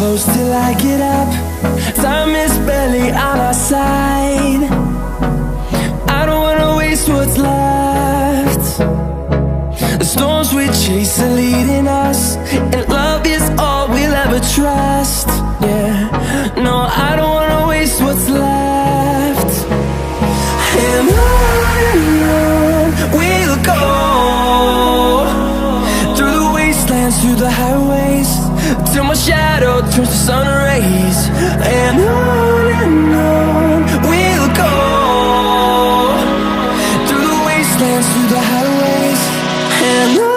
close till I get up. Time is barely on our side. I don't wanna waste what's left. The storms we chase are leading us, and love is all we'll ever trust. Yeah, no, I don't wanna waste what's left. And on we'll go, through the wastelands, through the highways, till my shadow turns to sun rays. And on we'll go, through the wastelands, through the highways, and on.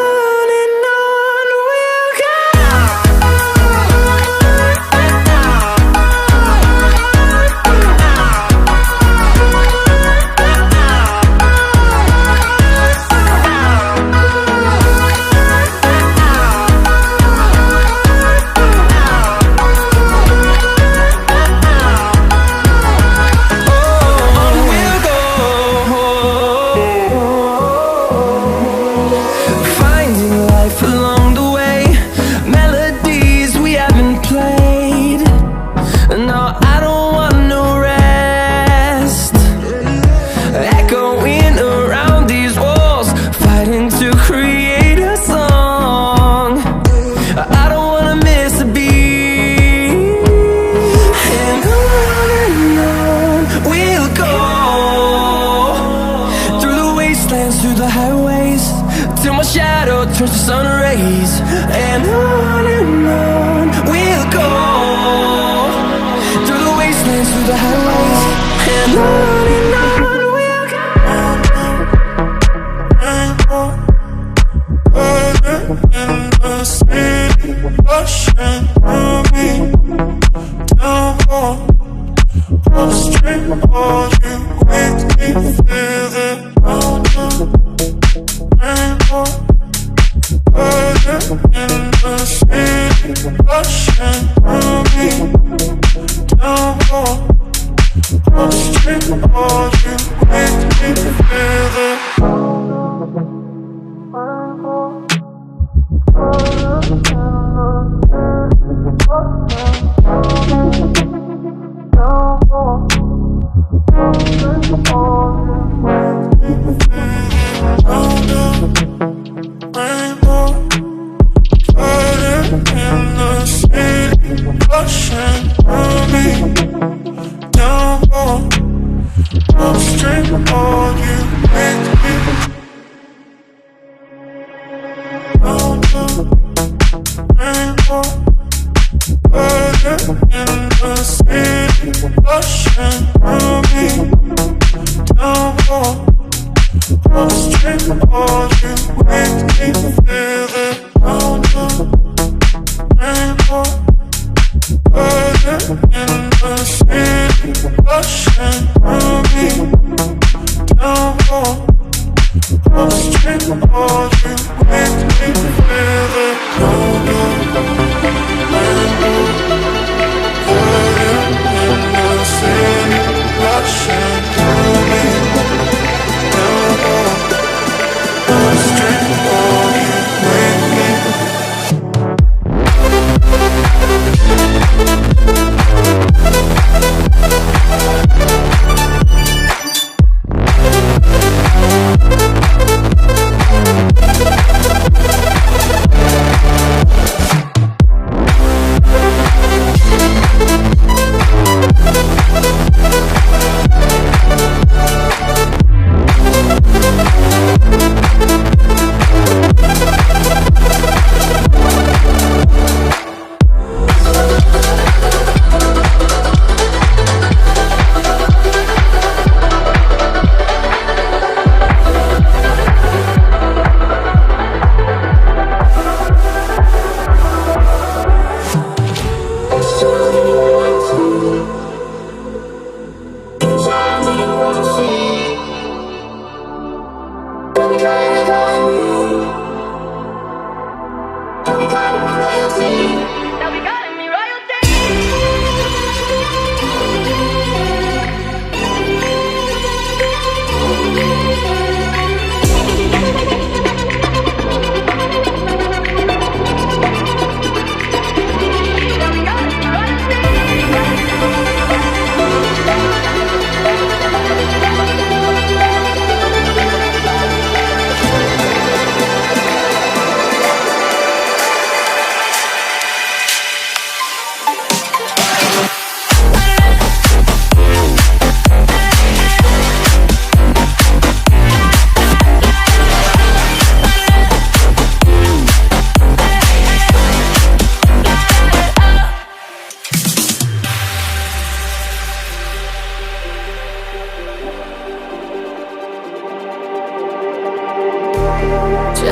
Through the highways, till my shadow turns to sun rays. And on we'll go, through the wastelands, through the highways, and on we'll go. In the city, rushing through me, down more, upstream, all you make me feel it. In the city, rushing through me, down more, upstream, all you make me feel it.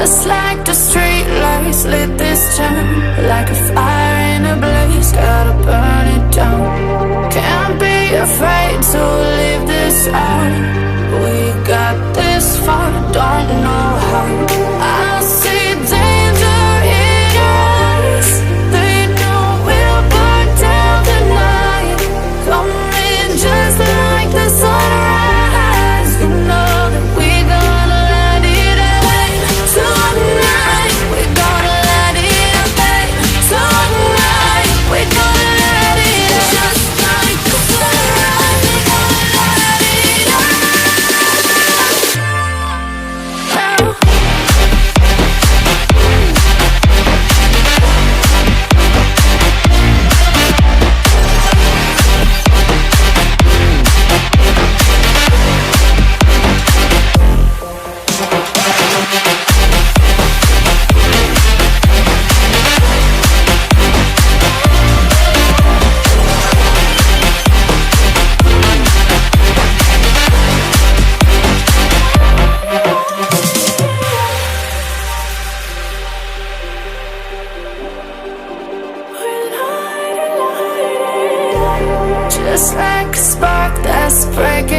Just like the street lights lit this town, like a fire in a blaze, gotta burn it down. Can't be afraid to leave this out. We got this far, don't know how. I see danger in your eyes. They know we'll burn down the night. Coming just like the sunrise. You know that we gonna let it rain. Tonight we gonna let it rain. Tonight we gonna let it rain. Just like the sunrise, we gonna let it rain. Just like a spark that's breaking